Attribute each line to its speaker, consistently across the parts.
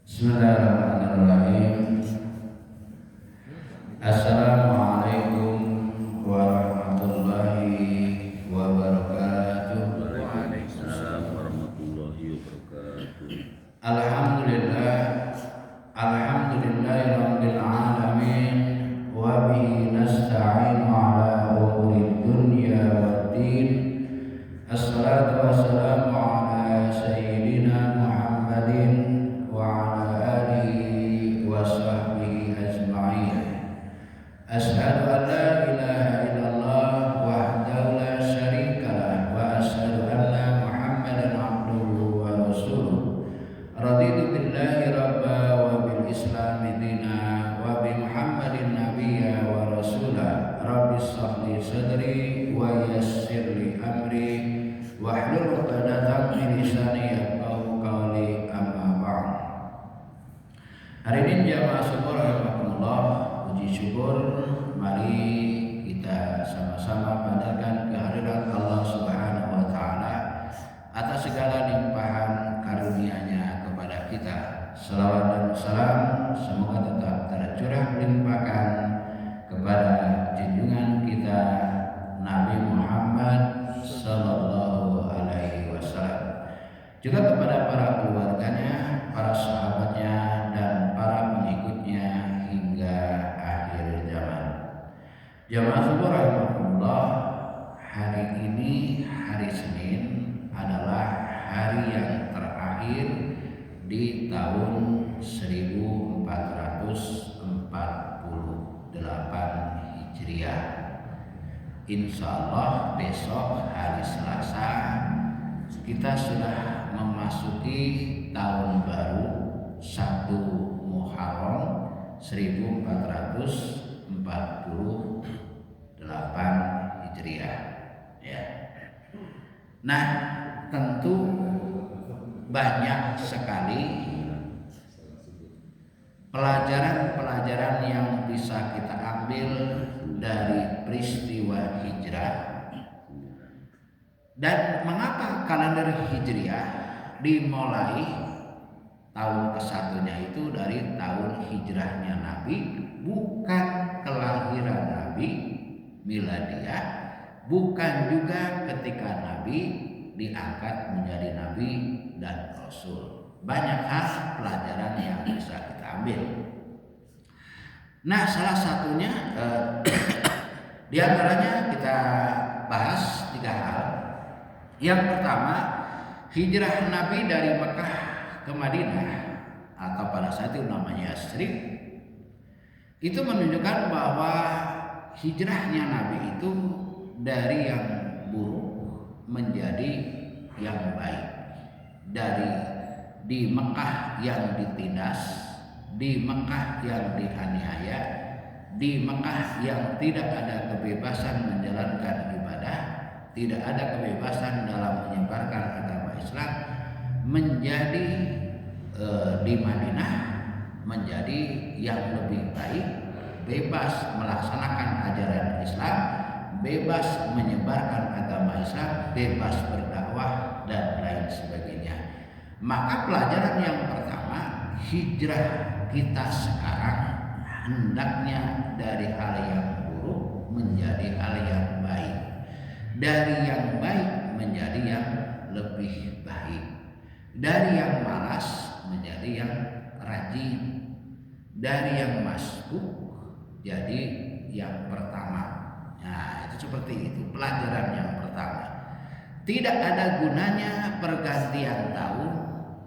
Speaker 1: Bismillahirrahmanirrahim. Assalamualaikum warahmatullahi wabarakatuh.
Speaker 2: Waalaikumsalam warahmatullahi wabarakatuh.
Speaker 1: Alhamdulillah, alhamdulillahirabbil alamin, wa bihi nasta'inu ala umuri dunya waddin. Assalatu wassalamu ala sayyidina Muhammadin wa ala alihi wa sahbihi ajma'in. Asyhadu an la ilaha illallah wahdahu la syarikalah wa asyhadu anna Muhammadan abduhu wa rasuluh. Raditu billahi rabba wa bil islami dina wa bi Muhammadin nabiyya wa rasula. Rabbi shrah li sadri wa yassir li amri wahlul 'uqdatam min lisani yafqahu qawli, amma ba'd. Hari ini jamaah syukur alhamdulillah, puji syukur mari kita sama-sama panjatkan kehadirat Allah Subhanahu wa taala atas segala limpahan karunia-Nya kepada kita. Salawat dan salam semoga tetap tercurah limpahkan kepada junjungan kita Nabi Muhammad sallallahu alaihi wasallam, juga kepada para keluarganya, para sahabatnya, dan para pengikutnya hingga akhir zaman. Jamaah syukur rahimakumullah, hari ini hari Senin adalah hari yang terakhir di tahun 1448 Hijriah. Insya Allah besok hari Selasa kita sudah memasuki tahun baru 1 Muharram 1448 Hijriah ya. Nah, tentu banyak sekali pelajaran-pelajaran yang bisa kita ambil dari peristiwa hijrah. Dan mengapa kalender hijriah dimulai tahun ke-1-nya itu dari tahun hijrahnya Nabi, bukan kelahiran Nabi miladiah, bukan juga ketika Nabi diangkat menjadi Nabi dan Rasul. Banyak hal pelajaran yang bisa kita ambil. Nah, salah satunya di antaranya kita bahas 3 hal. Yang pertama, hijrah Nabi dari Mekah ke Madinah atau pada saat itu namanya Yasrib, itu menunjukkan bahwa hijrahnya Nabi itu dari yang buruk menjadi yang baik, dari di Mekah yang ditindas, di Mekah yang dianiaya, di Mekah yang tidak ada kebebasan menjalankan ibadah, tidak ada kebebasan dalam menyebarkan agama Islam, menjadi di Madinah menjadi yang lebih baik, bebas melaksanakan ajaran Islam, bebas menyebarkan agama Islam, bebas berdakwah dan lain sebagainya. Maka pelajaran yang pertama, hijrah kita sekarang hendaknya dari hal yang buruk menjadi hal yang baik, dari yang baik menjadi yang lebih baik, dari yang malas menjadi yang rajin, dari yang masbuk jadi yang pertama. Nah, itu seperti itu pelajaran yang pertama. Tidak ada gunanya pergantian tahun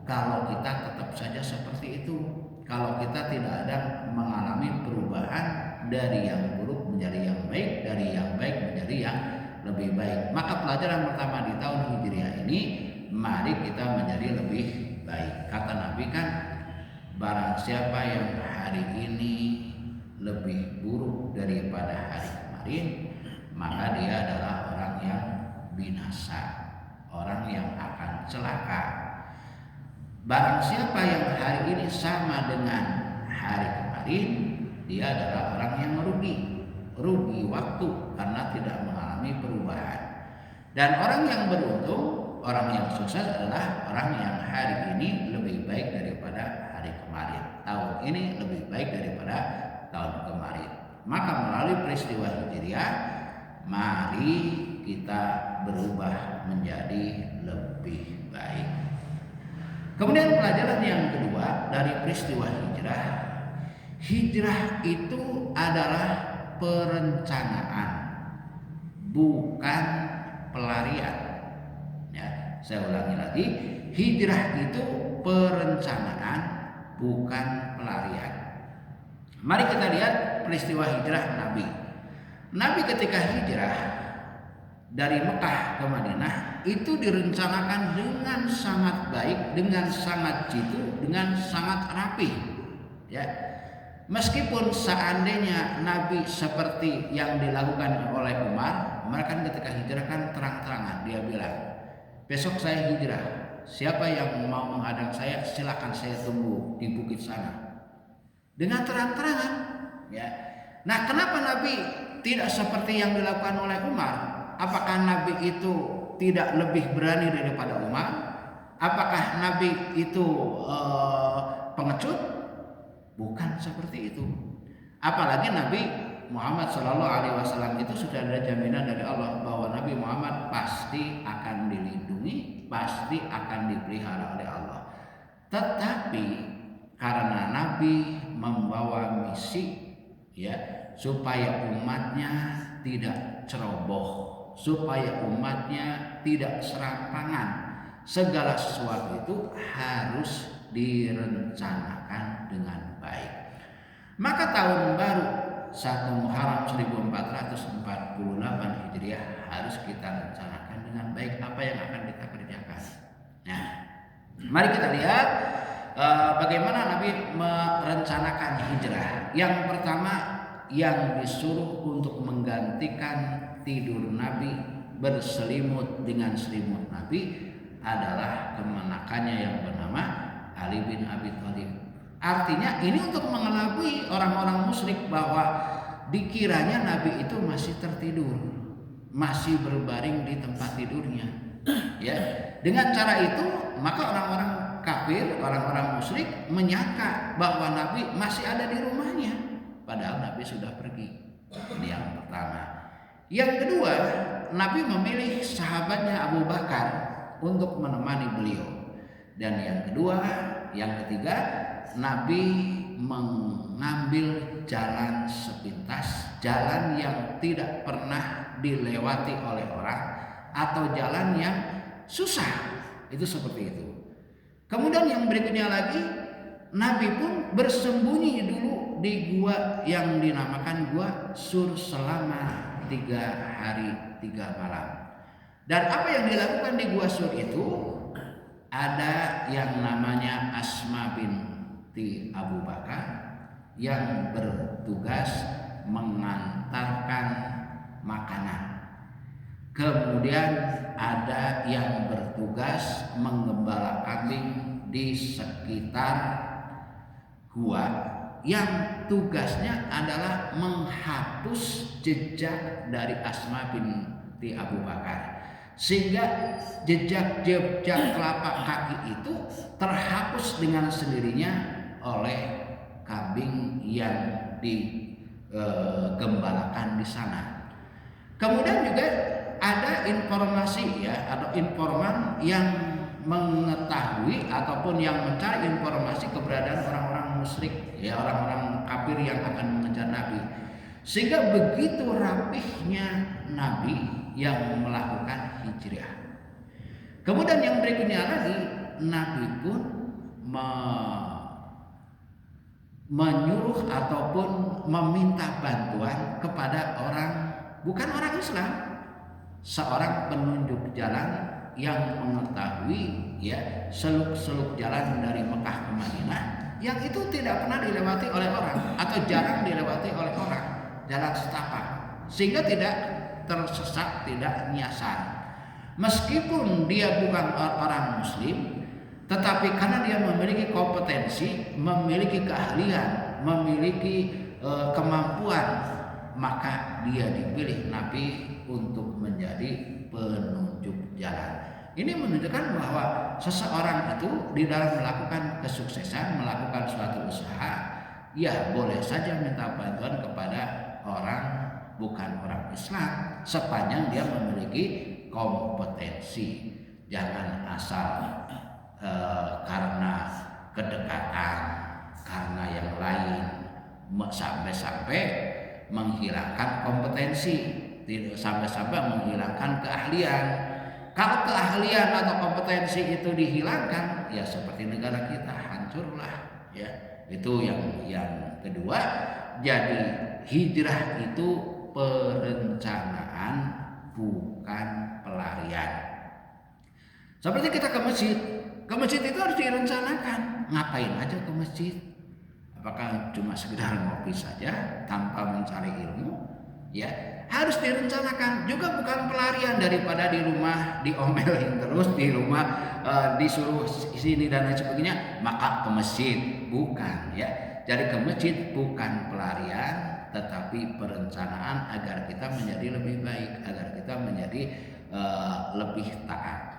Speaker 1: kalau kita tetap saja seperti itu, kalau kita tidak ada mengalami perubahan dari yang buruk menjadi yang baik, dari yang baik menjadi yang lebih baik. Maka pelajaran pertama di tahun Hijriah ini, mari kita menjadi lebih baik. Kata Nabi kan, barang siapa yang hari ini lebih buruk daripada hari kemarin, maka dia adalah orang yang binasa, orang yang akan celaka. Barang siapa yang hari ini sama dengan hari kemarin, dia adalah orang yang rugi waktu karena tidak mengalami perubahan. Dan orang yang beruntung orang yang sukses adalah orang yang hari ini lebih baik daripada hari kemarin, tahun ini lebih baik daripada tahun kemarin. Maka melalui peristiwa Hijriah, mari kita berubah menjadi lebih baik. Kemudian pelajaran yang kedua dari peristiwa hijrah, hijrah itu adalah perencanaan, bukan pelarian. Ya, saya ulangi lagi, hijrah itu perencanaan, bukan pelarian. Mari kita lihat peristiwa hijrah Nabi. Nabi ketika hijrah dari Mekah ke Madinah itu direncanakan dengan sangat baik, dengan sangat jitu, dengan sangat rapi. Ya, meskipun seandainya Nabi seperti yang dilakukan oleh Umar kan ketika hijrah kan terang-terangan dia bilang, besok saya hijrah, siapa yang mau menghadang saya silakan saya tunggu di bukit sana. Dengan terang-terangan, ya. Nah, kenapa Nabi tidak seperti yang dilakukan oleh Umar? Apakah Nabi itu tidak lebih berani daripada Umar? Apakah Nabi itu pengecut? Bukan seperti itu. Apalagi Nabi Muhammad SAW itu sudah ada jaminan dari Allah bahwa Nabi Muhammad pasti akan dilindungi, pasti akan dipelihara oleh Allah. Tetapi karena Nabi membawa misi, ya, supaya umatnya tidak ceroboh, supaya umatnya tidak serampangan, segala sesuatu itu harus direncanakan dengan baik. Maka tahun baru 1 Muharram 1448 Hijriah harus kita rencanakan dengan baik apa yang akan kita kerjakan. Nah, mari kita lihat bagaimana Nabi merencanakan hijrah. Yang pertama, yang disuruh untuk menggantikan tidur Nabi berselimut dengan selimut Nabi adalah kemenakannya yang bernama Ali bin Abi Thalib. Artinya ini untuk mengelabui orang-orang musyrik bahwa dikiranya Nabi itu masih tertidur, masih berbaring di tempat tidurnya. Ya, dengan cara itu maka orang-orang kafir, orang-orang musyrik menyangka bahwa Nabi masih ada di rumahnya, padahal Nabi sudah pergi. Ini yang pertama. Yang kedua, Nabi memilih sahabatnya Abu Bakar untuk menemani beliau. Dan yang ketiga, Nabi mengambil jalan sepintas, jalan yang tidak pernah dilewati oleh orang atau jalan yang susah. Itu seperti itu. Kemudian yang berikutnya lagi, Nabi pun bersembunyi dulu di gua yang dinamakan Gua Sur selama 3 hari 3 malam. Dan apa yang dilakukan di Gua Sur itu, ada yang namanya Asma binti Abu Bakar yang bertugas mengantarkan makanan. Kemudian ada yang bertugas menggembala kambing di sekitar gua yang tugasnya adalah menghapus jejak dari Asma binti Abu Bakar, sehingga jejak telapak kaki itu terhapus dengan sendirinya oleh kambing yang digembalakan di sana. Kemudian juga ada informasi, ya, atau informan yang mengetahui ataupun yang mencari informasi keberadaan orang-orang musyrik, ya, orang-orang kafir yang akan mengejar Nabi, sehingga begitu rapihnya Nabi yang melakukan hijrah. Kemudian yang berikutnya lagi, Nabi pun menyuruh ataupun meminta bantuan kepada bukan orang Islam, seorang penunjuk jalan yang mengetahui, ya, seluk-seluk jalan dari Mekah ke Madinah yang itu tidak pernah dilewati oleh orang atau jarang dilewati oleh orang, jalan setapak, sehingga tidak tersesat, tidak nyasar. Meskipun dia bukan orang muslim, tetapi karena dia memiliki kompetensi, memiliki keahlian, memiliki kemampuan, maka dia dipilih Nabi untuk menjadi penunjuk jalan. Ini menunjukkan bahwa seseorang itu di dalam melakukan kesuksesan, melakukan suatu usaha, ya boleh saja minta bantuan kepada orang bukan orang Islam sepanjang dia memiliki kompetensi. Jangan asal karena kedekatan, karena yang lain sampai-sampai menghilangkan kompetensi, tidak sampai-sampai menghilangkan keahlian. Kalau keahlian atau kompetensi itu dihilangkan, ya seperti negara kita hancurlah, ya. Itu yang kedua. Jadi hijrah itu perencanaan, bukan pelarian. Seperti kita ke masjid itu harus direncanakan. Ngapain aja ke masjid? Apakah cuma sekedar ngopi saja tanpa mencari ilmu? Ya, harus direncanakan. Juga bukan pelarian daripada di rumah diomelin terus, di rumah disuruh sini dan lain sebagainya, maka ke masjid. Bukan, ya. Jadi ke masjid bukan pelarian, tetapi perencanaan agar kita menjadi lebih baik, agar kita menjadi lebih taat.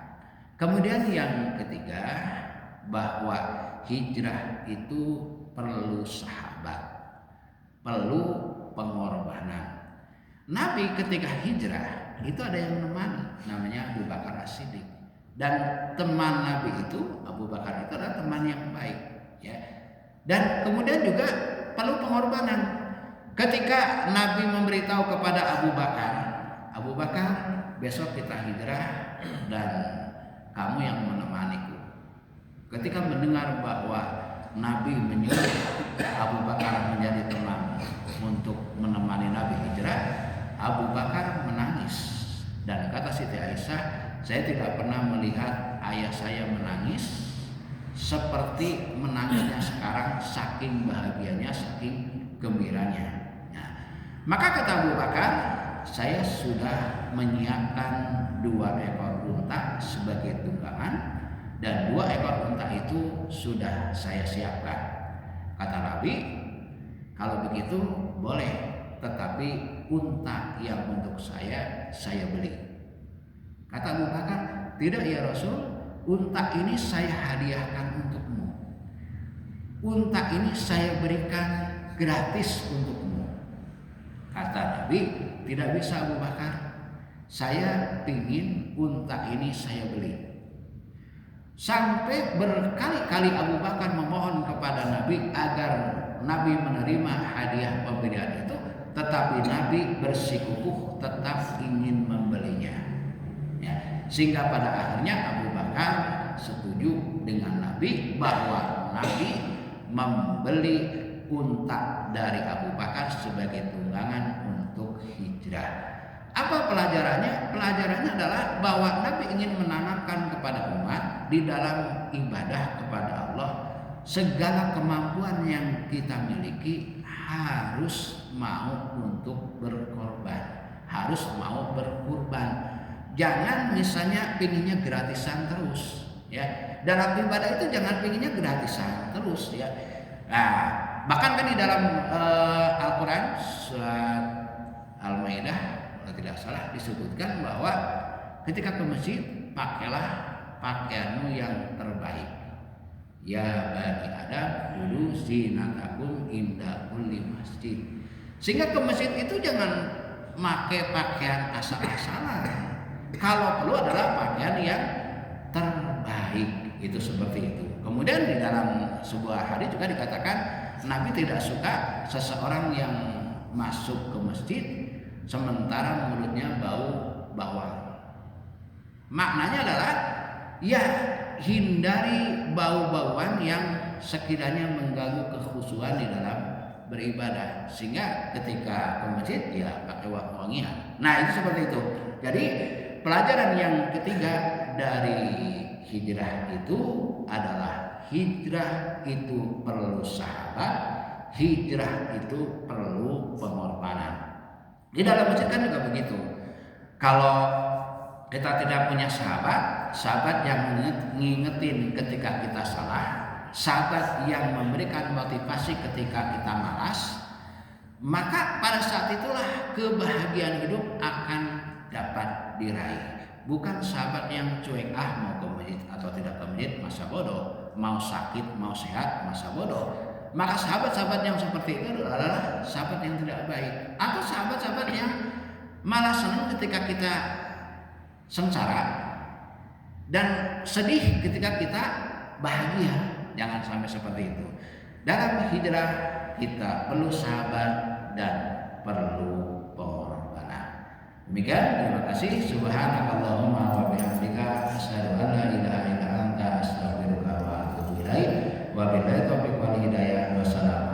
Speaker 1: Kemudian yang ketiga, bahwa hijrah itu perlu sahabat, perlu pengorbanan. Nabi ketika hijrah itu ada yang menemani, namanya Abu Bakar As-Siddiq. Dan teman Nabi itu, Abu Bakar itu adalah teman yang baik, ya. Dan kemudian juga perlu pengorbanan. Ketika Nabi memberitahu kepada Abu Bakar, besok kita hijrah dan kamu yang menemaniku. Ketika mendengar bahwa Nabi menyuruh Abu Bakar menjadi teman untuk menemani Nabi hijrah, Abu Bakar menangis. Dan kata Siti Aisyah, saya tidak pernah melihat ayah saya menangis seperti menangisnya sekarang, saking bahagianya, saking gembiranya. Nah, maka kata Abu Bakar, saya sudah menyiapkan 2 ekor unta sebagai tunggangan, dan 2 ekor unta itu sudah saya siapkan. Kata Nabi, kalau begitu boleh, tetapi unta yang untuk saya beli. Kata Abu Bakar, tidak ya Rasul, unta ini saya hadiahkan untukmu. Unta ini saya berikan gratis untukmu. Kata Nabi, tidak bisa Abu Bakar, saya ingin unta ini saya beli. Sampai berkali-kali Abu Bakar memohon kepada Nabi agar Nabi menerima hadiah pemberian itu, tetapi Nabi bersikukuh tetap ingin membelinya, ya. Sehingga pada akhirnya Abu Bakar setuju dengan Nabi bahwa Nabi membeli unta dari Abu Bakar sebagai tunggangan untuk hijrah. Apa pelajarannya? Pelajarannya adalah bahwa Nabi ingin menanamkan kepada umat di dalam ibadah kepada Allah, segala kemampuan yang kita miliki harus mau untuk berkorban, harus mau berkurban. Jangan misalnya pinginnya gratisan terus, ya. Dalam ibadah itu jangan pinginnya gratisan terus, ya. Nah, bahkan kan di dalam Al-Quran surat Al-Maidah kalau tidak salah disebutkan bahwa ketika ke masjid pakailah pakaianmu yang terbaik. Ya bani Adam khudhu zinatakum inda kulli masjid. Sehingga ke masjid itu jangan pakai pakaian asal-asalan. Kalau perlu adalah pakaian yang terbaik, itu seperti itu. Kemudian di dalam sebuah hadis juga dikatakan Nabi tidak suka seseorang yang masuk ke masjid sementara mulutnya bau bawang. Maknanya adalah ya hindari bau-bauan yang sekiranya mengganggu kekhusyuan di dalam beribadah, sehingga ketika ke masjid ya pakai wangi-wangian. Nah, itu seperti itu. Jadi pelajaran yang ketiga dari hijrah itu adalah hijrah itu perlu sahabat, hijrah itu perlu pengorbanan. Di dalam masjid kan juga begitu. Kalau kita tidak punya sahabat yang ngingetin ketika kita salah, sahabat yang memberikan motivasi ketika kita malas, maka pada saat itulah kebahagiaan hidup akan dapat diraih. bukan sahabat yang cuek, mau ke masjid atau tidak ke masjid masa bodoh, mau sakit mau sehat masa bodoh. Maka sahabat-sahabat yang seperti itu adalah sahabat yang tidak baik, atau sahabat-sahabat yang malah senang ketika kita sengsara dan sedih ketika kita bahagia. Jangan sampai seperti itu. Dalam hijrah kita perlu sahabat dan perlu pengorbanan. Demikian, terima kasih. Subhanakallahumma wa bihamdika asyhadu an la ilaha illa anta astaghfiruka wa atubu ilaik. Wa billahi taufiq wal hidayah. Wassalamu